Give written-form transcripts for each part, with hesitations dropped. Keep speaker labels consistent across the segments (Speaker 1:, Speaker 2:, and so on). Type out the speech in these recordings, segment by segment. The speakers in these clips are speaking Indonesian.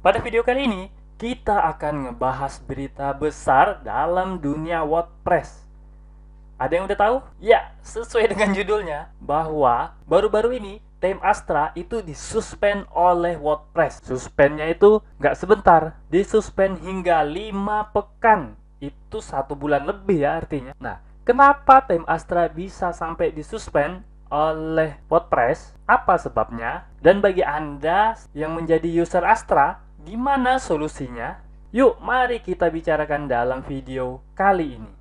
Speaker 1: Pada video kali ini, kita akan ngebahas berita besar dalam dunia WordPress. Ada yang udah tahu? Ya, sesuai dengan judulnya, bahwa baru-baru ini Theme Astra itu disuspend oleh WordPress. Suspennya itu nggak sebentar, disuspend hingga 5 pekan. Itu 1 bulan lebih ya artinya. Nah, kenapa Theme Astra bisa sampai disuspend oleh WordPress? Apa sebabnya? Dan bagi Anda yang menjadi user Astra, gimana solusinya? Yuk, mari kita bicarakan dalam video kali ini.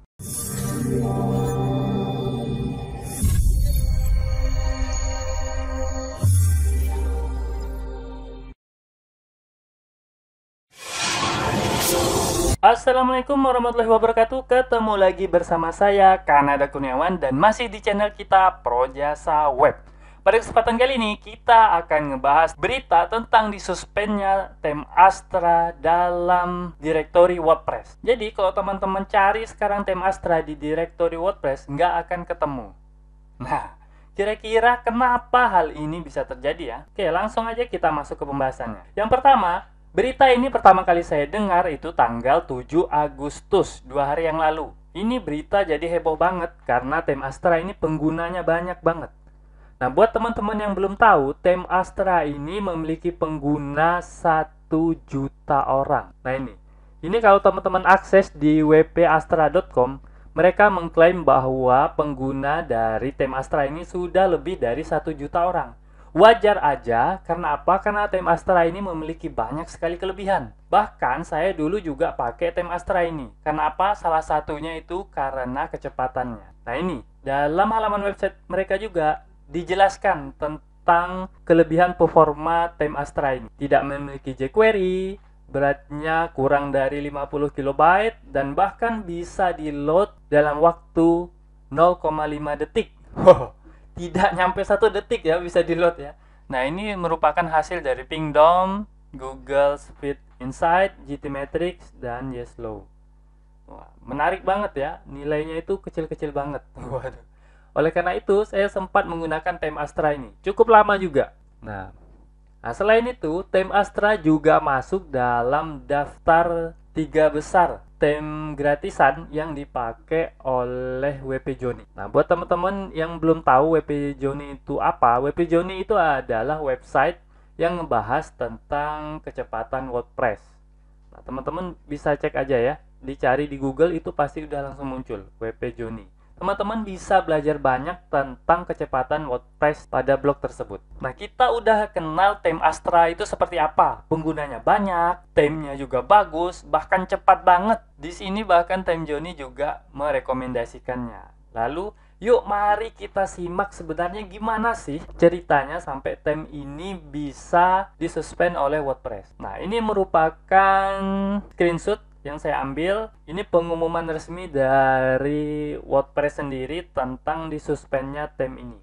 Speaker 1: Assalamualaikum warahmatullahi wabarakatuh. Ketemu lagi bersama saya Kanada Kurniawan dan masih di channel kita Projasa Web. Pada kesempatan kali ini kita akan ngebahas berita tentang disuspendnya Theme Astra dalam direktori WordPress. Jadi kalau teman-teman cari sekarang Theme Astra di direktori WordPress nggak akan ketemu. Nah, kira-kira kenapa hal ini bisa terjadi ya? Oke, langsung aja kita masuk ke pembahasannya. Yang pertama, berita ini pertama kali saya dengar itu tanggal 7 Agustus, 2 hari yang lalu. Ini berita jadi heboh banget karena Theme Astra ini penggunanya banyak banget. Nah, buat teman-teman yang belum tahu, Theme Astra ini memiliki pengguna 1 juta orang. Nah, ini kalau teman-teman akses di wpastra.com, mereka mengklaim bahwa pengguna dari Theme Astra ini sudah lebih dari 1 juta orang. Wajar aja, karena apa? Karena Theme Astra ini memiliki banyak sekali kelebihan. Bahkan saya dulu juga pakai Theme Astra ini. Karena apa? Salah satunya itu karena kecepatannya. Nah ini, dalam halaman website mereka juga dijelaskan tentang kelebihan performa Theme Astra ini. Tidak memiliki jQuery, beratnya kurang dari 50 KB, dan bahkan bisa di-load dalam waktu 0,5 detik. Tidak nyampe 1 detik ya bisa di-load ya. Nah, ini merupakan hasil dari Pingdom, Google Speed Insight, GTmetrix, dan Yeslow. Wah, menarik banget ya. Nilainya itu kecil-kecil banget. Waduh. Oleh karena itu, saya sempat menggunakan Theme Astra ini. Cukup lama juga. Nah, selain itu, Theme Astra juga masuk dalam daftar 3 besar theme gratisan yang dipakai oleh WP Joni. Nah, buat teman-teman yang belum tahu WP Joni itu apa, WP Joni itu adalah website yang ngebahas tentang kecepatan WordPress. Nah, teman-teman bisa cek aja ya, dicari di Google itu pasti udah langsung muncul WP Joni. Teman-teman bisa belajar banyak tentang kecepatan WordPress pada blog tersebut. Nah, kita udah kenal Theme Astra itu seperti apa. Penggunanya banyak, theme-nya juga bagus, bahkan cepat banget. Di sini bahkan Theme Joni juga merekomendasikannya. Lalu, yuk mari kita simak sebenarnya gimana sih ceritanya sampai theme ini bisa disuspend oleh WordPress. Nah, ini merupakan screenshot yang saya ambil. Ini pengumuman resmi dari WordPress sendiri tentang disuspendnya theme ini.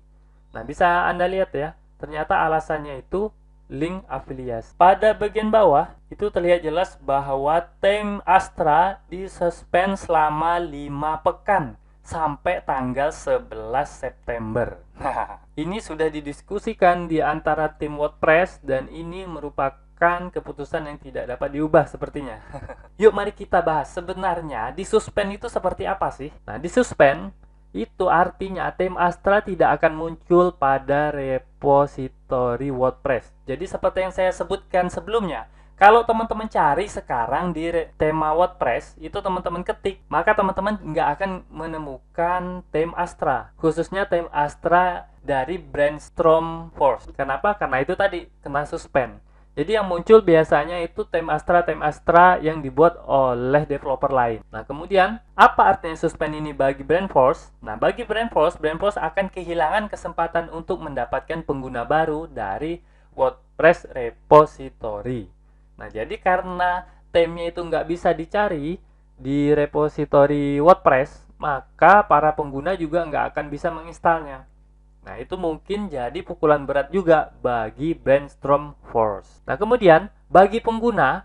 Speaker 1: Nah, bisa Anda lihat ya, ternyata alasannya itu link afiliasi. Pada bagian bawah itu terlihat jelas bahwa theme Astra disuspend selama 5 pekan sampai tanggal 11 September. Nah, ini sudah didiskusikan di antara tim WordPress dan ini merupakan keputusan yang tidak dapat diubah sepertinya. Yuk mari kita bahas sebenarnya disuspend itu seperti apa sih? Nah, disuspend itu artinya Theme Astra tidak akan muncul pada repositori WordPress. Jadi seperti yang saya sebutkan sebelumnya, kalau teman-teman cari sekarang di tema WordPress, itu teman-teman ketik, maka teman-teman nggak akan menemukan Theme Astra. Khususnya Theme Astra dari Brainstorm Force. Kenapa? Karena itu tadi, kena suspend. Jadi yang muncul biasanya itu Theme Astra yang dibuat oleh developer lain. Nah, kemudian apa artinya suspend ini bagi Brandforce? Nah, bagi Brandforce akan kehilangan kesempatan untuk mendapatkan pengguna baru dari WordPress repository. Nah, jadi karena theme-nya itu nggak bisa dicari di repository WordPress, maka para pengguna juga nggak akan bisa menginstalnya. Nah, itu mungkin jadi pukulan berat juga bagi Brainstorm Force. Nah, kemudian bagi pengguna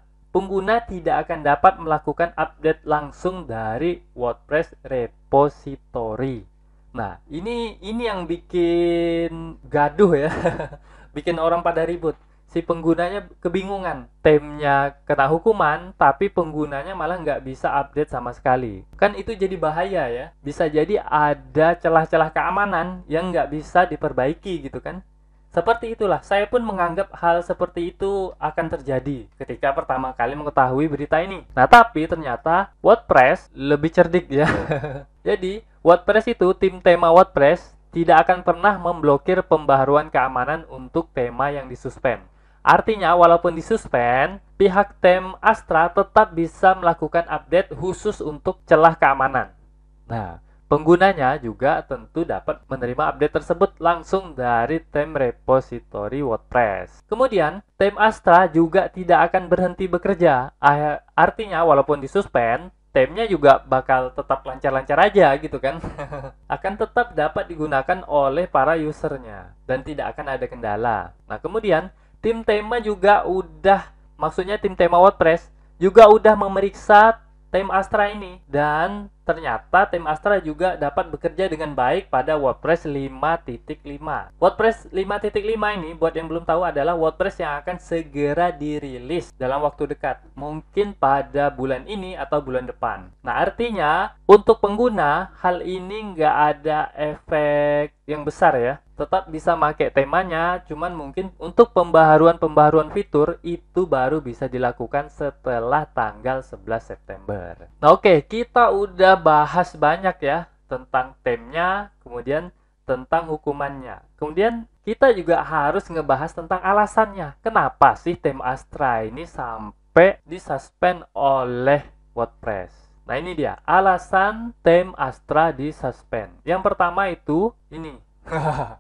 Speaker 1: tidak akan dapat melakukan update langsung dari WordPress repository. Nah, ini yang bikin gaduh ya. Bikin orang pada ribut. si penggunanya kebingungan. Temnya kena hukuman, tapi penggunanya malah nggak bisa update sama sekali. Kan itu jadi bahaya ya. Bisa jadi ada celah-celah keamanan yang nggak bisa diperbaiki gitu kan. Seperti itulah, saya pun menganggap hal seperti itu akan terjadi ketika pertama kali mengetahui berita ini. Nah, tapi ternyata WordPress lebih cerdik ya. Jadi, WordPress itu, tim tema WordPress tidak akan pernah memblokir pembaharuan keamanan untuk tema yang disuspend. Artinya, walaupun disuspend, pihak tem Astra tetap bisa melakukan update khusus untuk celah keamanan. Nah, penggunanya juga tentu dapat menerima update tersebut langsung dari tem repository WordPress. Kemudian, tem Astra juga tidak akan berhenti bekerja. Artinya, walaupun disuspend, temnya juga bakal tetap lancar-lancar aja gitu kan. Akan tetap dapat digunakan oleh para usernya dan tidak akan ada kendala. Nah, kemudian tim tema juga maksudnya tim tema WordPress juga udah memeriksa tem Astra ini, dan ternyata tem Astra juga dapat bekerja dengan baik pada WordPress 5.5. WordPress 5.5 ini, buat yang belum tahu, adalah WordPress yang akan segera dirilis dalam waktu dekat, mungkin pada bulan ini atau bulan depan. Nah, artinya untuk pengguna hal ini nggak ada efek yang besar ya. Tetap bisa pakai temanya, cuman mungkin untuk pembaharuan fitur itu baru bisa dilakukan setelah tanggal 11 September. Nah, oke, kita udah bahas banyak ya tentang temnya, kemudian tentang hukumannya. Kemudian kita juga harus ngebahas tentang alasannya. Kenapa sih tem Astra ini sampai disuspend oleh WordPress? Nah, ini dia alasan tem Astra disuspend. Yang pertama itu ini.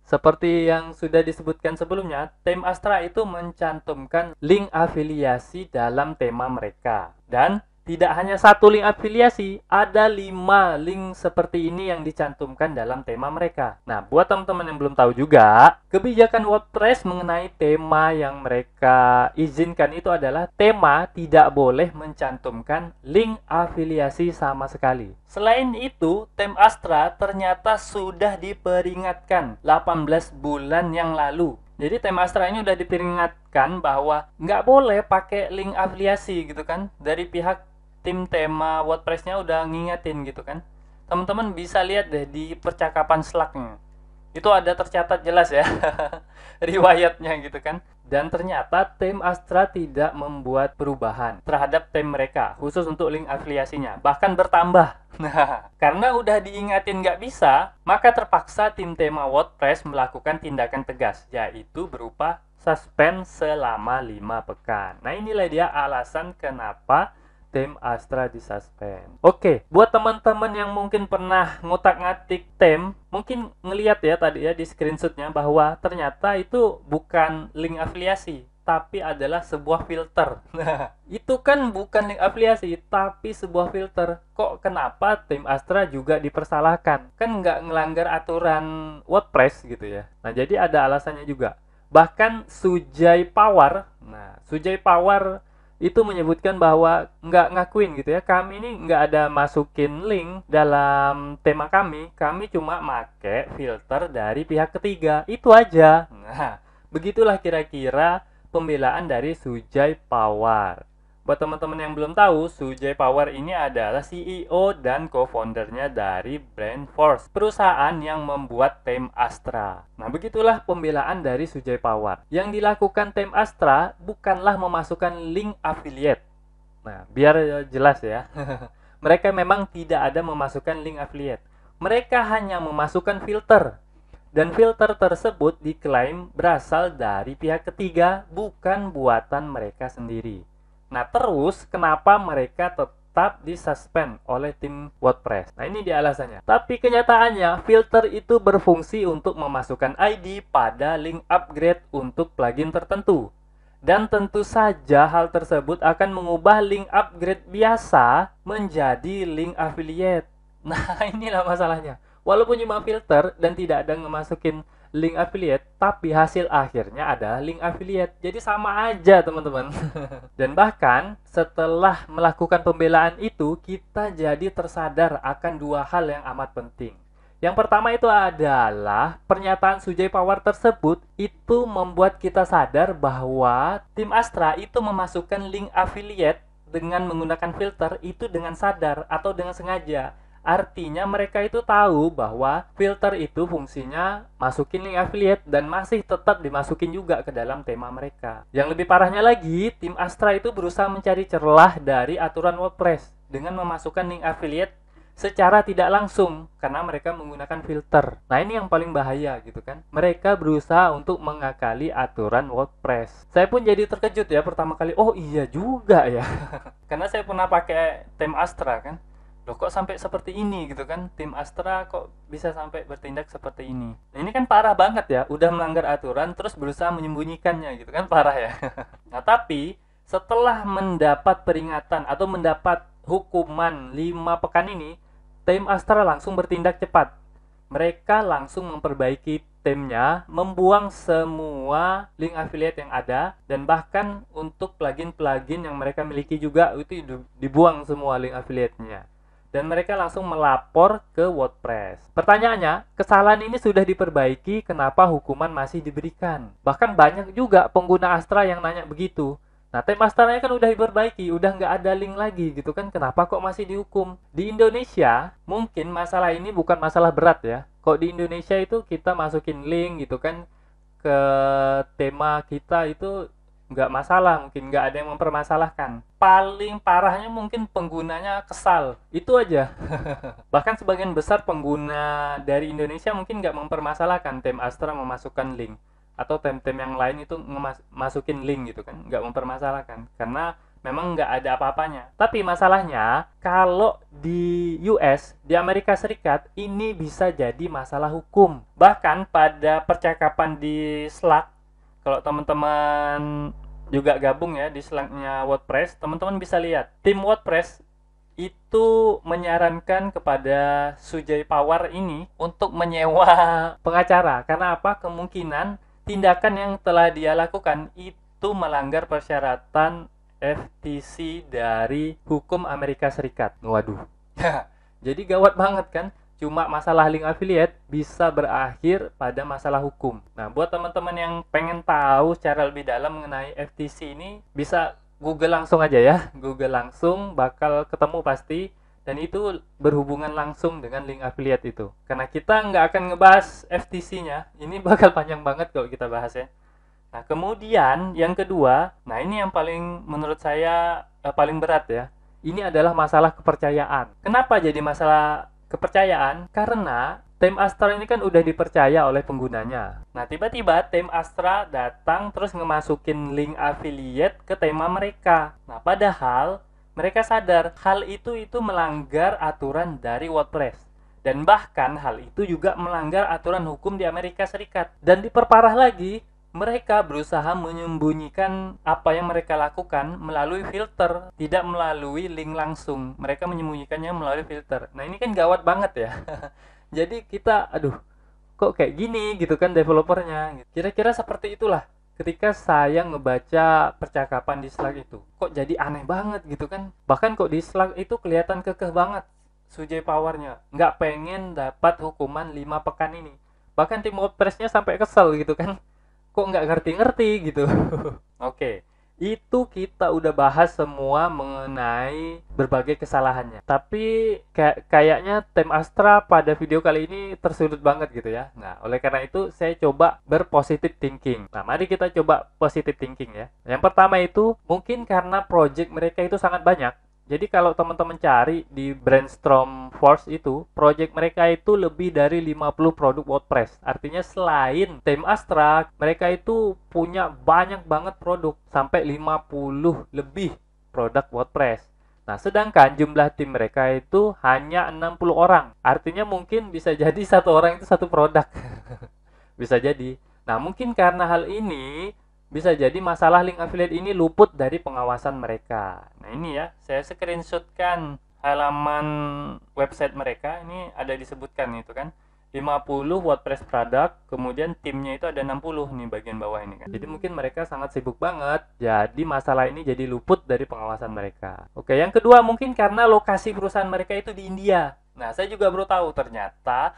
Speaker 1: Seperti yang sudah disebutkan sebelumnya, tem Astra itu mencantumkan link afiliasi dalam tema mereka. Dan tidak hanya satu link afiliasi, ada 5 link seperti ini yang dicantumkan dalam tema mereka. Nah, buat teman-teman yang belum tahu juga, kebijakan WordPress mengenai tema yang mereka izinkan itu adalah tema tidak boleh mencantumkan link afiliasi sama sekali. Selain itu, tem Astra ternyata sudah diperingatkan 18 bulan yang lalu. Jadi tem Astra ini udah diperingatkan bahwa nggak boleh pakai link afiliasi gitu kan. Dari pihak tim tema WordPress-nya udah ngingetin gitu kan. Teman-teman bisa lihat deh di percakapan Slack-nya. Itu ada tercatat jelas ya riwayatnya gitu kan. Dan ternyata tim Astra tidak membuat perubahan terhadap tim mereka khusus untuk link afiliasinya, bahkan bertambah. Nah, karena udah diingatin nggak bisa, maka terpaksa tim tema WordPress melakukan tindakan tegas, yaitu berupa suspend selama 5 pekan. Nah, inilah dia alasan kenapa tem Astra disuspend. Oke, buat teman-teman yang mungkin pernah ngotak-ngatik tem, mungkin ngelihat ya tadi ya di screenshotnya bahwa ternyata itu bukan link afiliasi, tapi adalah sebuah filter. Nah, itu kan bukan link afiliasi, tapi sebuah filter. Kok kenapa tim Astra juga dipersalahkan? Kan nggak ngelanggar aturan WordPress gitu ya. Nah, jadi ada alasannya juga. Bahkan Sujay Pawar, Sujay Pawar itu menyebutkan bahwa nggak ngakuin gitu ya, kami ini nggak ada masukin link dalam tema kami cuma make filter dari pihak ketiga, itu aja. Nah, begitulah kira-kira pembelaan dari Sujay Pawar. Buat teman-teman yang belum tahu, Sujay Pawar ini adalah CEO dan co-foundernya dari Brandforce, perusahaan yang membuat tem Astra. Nah, begitulah pembelaan dari Sujay Pawar. Yang dilakukan tem Astra bukanlah memasukkan link affiliate. Nah, biar jelas ya. Mereka memang tidak ada memasukkan link affiliate. Mereka hanya memasukkan filter. Dan filter tersebut diklaim berasal dari pihak ketiga, bukan buatan mereka sendiri. Nah, terus kenapa mereka tetap disuspend oleh tim WordPress? Nah, ini dia alasannya. Tapi kenyataannya, filter itu berfungsi untuk memasukkan ID pada link upgrade untuk plugin tertentu. Dan tentu saja hal tersebut akan mengubah link upgrade biasa menjadi link affiliate. Nah, inilah masalahnya. Walaupun cuma filter dan tidak ada ngemasukin link affiliate, tapi hasil akhirnya adalah link affiliate. Jadi sama aja teman-teman. Dan bahkan setelah melakukan pembelaan itu, kita jadi tersadar akan 2 hal yang amat penting. Yang pertama itu adalah pernyataan Sujay Pawar tersebut itu membuat kita sadar bahwa tim Astra itu memasukkan link affiliate dengan menggunakan filter itu dengan sadar atau dengan sengaja. Artinya mereka itu tahu bahwa filter itu fungsinya masukin link affiliate dan masih tetap dimasukin juga ke dalam tema mereka. Yang lebih parahnya lagi, tim Astra itu berusaha mencari celah dari aturan WordPress dengan memasukkan link affiliate secara tidak langsung karena mereka menggunakan filter. Nah, ini yang paling bahaya gitu kan. Mereka berusaha untuk mengakali aturan WordPress. Saya pun jadi terkejut ya pertama kali. Oh iya juga ya. Karena saya pernah pakai tim Astra kan. Loh kok sampai seperti ini gitu kan. Tim Astra kok bisa sampai bertindak seperti ini. Nah, ini kan parah banget ya. Udah melanggar aturan terus berusaha menyembunyikannya gitu kan. Parah ya. Nah, tapi setelah mendapat peringatan atau mendapat hukuman 5 pekan ini, tim Astra langsung bertindak cepat. Mereka langsung memperbaiki timnya, membuang semua link affiliate yang ada, dan bahkan untuk plugin-plugin yang mereka miliki juga itu dibuang semua link affiliate-nya. Dan mereka langsung melapor ke WordPress. Pertanyaannya, kesalahan ini sudah diperbaiki, kenapa hukuman masih diberikan? Bahkan banyak juga pengguna Astra yang nanya begitu. Nah, tim Astranya kan udah diperbaiki, udah nggak ada link lagi gitu kan, kenapa kok masih dihukum? Di Indonesia, mungkin masalah ini bukan masalah berat ya. Kok di Indonesia itu kita masukin link gitu kan ke tema kita itu nggak masalah, mungkin nggak ada yang mempermasalahkan. Paling parahnya mungkin penggunanya kesal, itu aja. Bahkan sebagian besar pengguna dari Indonesia mungkin nggak mempermasalahkan tim Astra memasukkan link. Atau tem-tem yang lain itu masukin link gitu kan, nggak mempermasalahkan karena memang nggak ada apa-apanya. Tapi masalahnya kalau di US, di Amerika Serikat, ini bisa jadi masalah hukum. Bahkan pada percakapan di Slack, kalau teman-teman juga gabung ya di Slack-nya WordPress, teman-teman bisa lihat tim WordPress itu menyarankan kepada Sujay Pawar ini untuk menyewa pengacara. Karena apa? Kemungkinan tindakan yang telah dia lakukan itu melanggar persyaratan FTC dari hukum Amerika Serikat. Waduh. Jadi gawat banget kan? Cuma masalah link affiliate bisa berakhir pada masalah hukum. Nah, buat teman-teman yang pengen tahu secara lebih dalam mengenai FTC ini, bisa Google langsung aja ya. Google langsung bakal ketemu pasti. Dan itu berhubungan langsung dengan link affiliate itu. Karena kita nggak akan ngebahas FTC-nya. Ini bakal panjang banget kalau kita bahas ya. Nah, kemudian yang kedua, nah ini yang paling menurut saya paling berat ya. Ini adalah masalah kepercayaan. Kenapa jadi masalah kepercayaan? Karena tim Astra ini kan udah dipercaya oleh penggunanya. Nah, tiba-tiba tim Astra datang terus ngemasukin link affiliate ke tema mereka. Nah, padahal mereka sadar hal itu melanggar aturan dari WordPress. Dan bahkan hal itu juga melanggar aturan hukum di Amerika Serikat. Dan diperparah lagi, mereka berusaha menyembunyikan apa yang mereka lakukan melalui filter, tidak melalui link langsung. Mereka menyembunyikannya melalui filter. Nah, ini kan gawat banget ya. Jadi kita, aduh, kok kayak gini gitu kan developernya. Kira-kira seperti itulah ketika saya ngebaca percakapan di Slack itu. Kok jadi aneh banget gitu kan. Bahkan kok di Slack itu kelihatan kekeh banget Sujay Pawarnya. Nggak pengen dapat hukuman 5 pekan ini. Bahkan tim WordPress-nya sampai kesel gitu kan. Kok nggak ngerti-ngerti gitu. Oke, itu kita udah bahas semua mengenai berbagai kesalahannya. Tapi kayaknya tim Astra pada video kali ini tersudut banget gitu ya. Nah, oleh karena itu saya coba berpositive thinking. Nah, mari kita coba positive thinking ya. Yang pertama itu mungkin karena project mereka itu sangat banyak. Jadi kalau teman-teman cari di Brainstorm Force itu, project mereka itu lebih dari 50 produk WordPress. Artinya selain tim Astra, mereka itu punya banyak banget produk, sampai 50 lebih produk WordPress. Nah, sedangkan jumlah tim mereka itu hanya 60 orang. Artinya mungkin bisa jadi satu orang itu satu produk. Bisa jadi. Nah, mungkin karena hal ini bisa jadi masalah link affiliate ini luput dari pengawasan mereka. Nah, ini ya, saya screenshotkan halaman website mereka. Ini ada disebutkan itu kan. 50 WordPress product, kemudian timnya itu ada 60 nih bagian bawah ini kan. Jadi mungkin mereka sangat sibuk banget. Jadi masalah ini jadi luput dari pengawasan mereka. Oke, yang kedua mungkin karena lokasi perusahaan mereka itu di India. Nah, saya juga baru tahu ternyata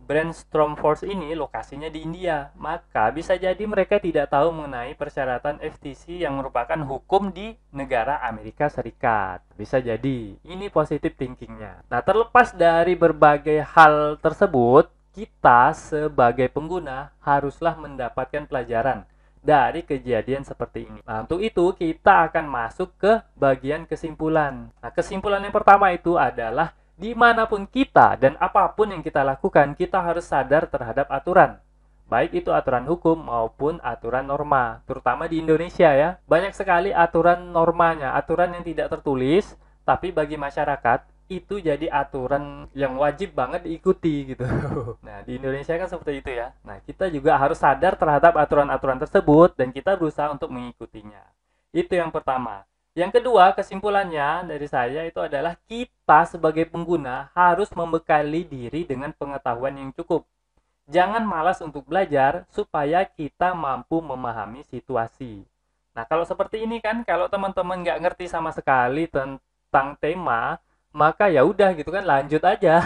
Speaker 1: Brainstorm Force ini lokasinya di India, maka bisa jadi mereka tidak tahu mengenai persyaratan FTC yang merupakan hukum di negara Amerika Serikat. Bisa jadi, ini positive thinkingnya. Nah, terlepas dari berbagai hal tersebut, kita sebagai pengguna haruslah mendapatkan pelajaran dari kejadian seperti ini. Nah, untuk itu kita akan masuk ke bagian kesimpulan. Nah, kesimpulan yang pertama itu adalah dimanapun kita dan apapun yang kita lakukan, kita harus sadar terhadap aturan. Baik itu aturan hukum maupun aturan norma. Terutama di Indonesia ya. Banyak sekali aturan normanya, aturan yang tidak tertulis, tapi bagi masyarakat, itu jadi aturan yang wajib banget diikuti gitu. Nah, di Indonesia kan seperti itu ya. Nah, kita juga harus sadar terhadap aturan-aturan tersebut dan kita berusaha untuk mengikutinya. Itu yang pertama. Yang kedua, kesimpulannya dari saya itu adalah kita sebagai pengguna harus membekali diri dengan pengetahuan yang cukup. Jangan malas untuk belajar supaya kita mampu memahami situasi. Nah, kalau seperti ini kan, kalau teman-teman nggak ngerti sama sekali tentang tema, maka ya udah gitu kan, lanjut aja.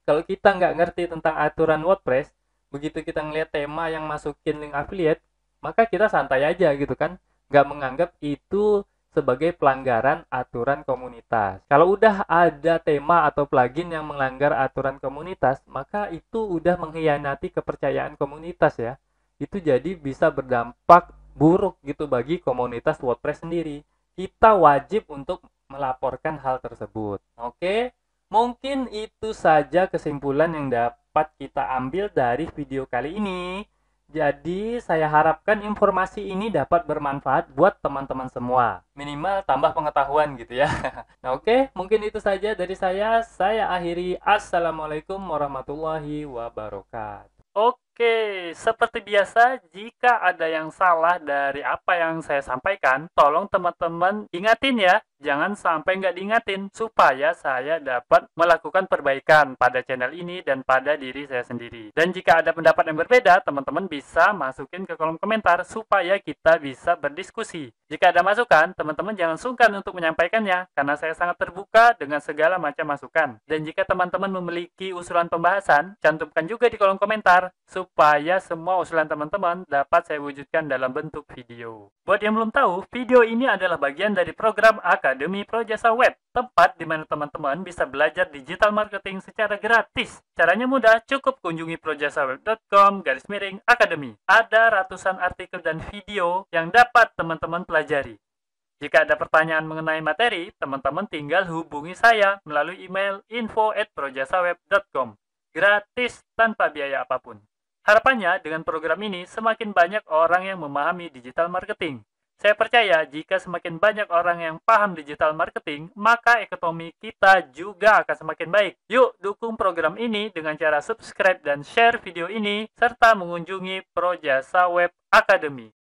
Speaker 1: Kalau kita nggak ngerti tentang aturan WordPress, begitu kita ngeliat tema yang masukin link affiliate, maka kita santai aja gitu kan, nggak menganggap itu sebagai pelanggaran aturan komunitas. Kalau udah ada tema atau plugin yang melanggar aturan komunitas, maka itu udah mengkhianati kepercayaan komunitas ya. Itu jadi bisa berdampak buruk gitu bagi komunitas WordPress sendiri. Kita wajib untuk melaporkan hal tersebut. Oke, mungkin itu saja kesimpulan yang dapat kita ambil dari video kali ini. Jadi, saya harapkan informasi ini dapat bermanfaat buat teman-teman semua. Minimal tambah pengetahuan gitu ya. Nah, oke, mungkin itu saja dari saya. Saya akhiri. Assalamualaikum warahmatullahi wabarakatuh. Oke, seperti biasa, jika ada yang salah dari apa yang saya sampaikan, tolong teman-teman ingatin ya. Jangan sampai nggak diingatin, supaya saya dapat melakukan perbaikan pada channel ini dan pada diri saya sendiri. Dan jika ada pendapat yang berbeda, teman-teman bisa masukin ke kolom komentar, supaya kita bisa berdiskusi. Jika ada masukan, teman-teman jangan sungkan untuk menyampaikannya, karena saya sangat terbuka dengan segala macam masukan. Dan jika teman-teman memiliki usulan pembahasan, cantumkan juga di kolom komentar, supaya semua usulan teman-teman dapat saya wujudkan dalam bentuk video. Buat yang belum tahu, video ini adalah bagian dari program Akademi Projasa Web, tempat di mana teman-teman bisa belajar digital marketing secara gratis. Caranya mudah, cukup kunjungi projasaweb.com/academy. Ada ratusan artikel dan video yang dapat teman-teman pelajari. Jika ada pertanyaan mengenai materi, teman-teman tinggal hubungi saya melalui email info@projasaweb.com. Gratis tanpa biaya apapun. Harapannya dengan program ini semakin banyak orang yang memahami digital marketing. Saya percaya jika semakin banyak orang yang paham digital marketing, maka ekonomi kita juga akan semakin baik. Yuk dukung program ini dengan cara subscribe dan share video ini, serta mengunjungi Projasa Web Academy.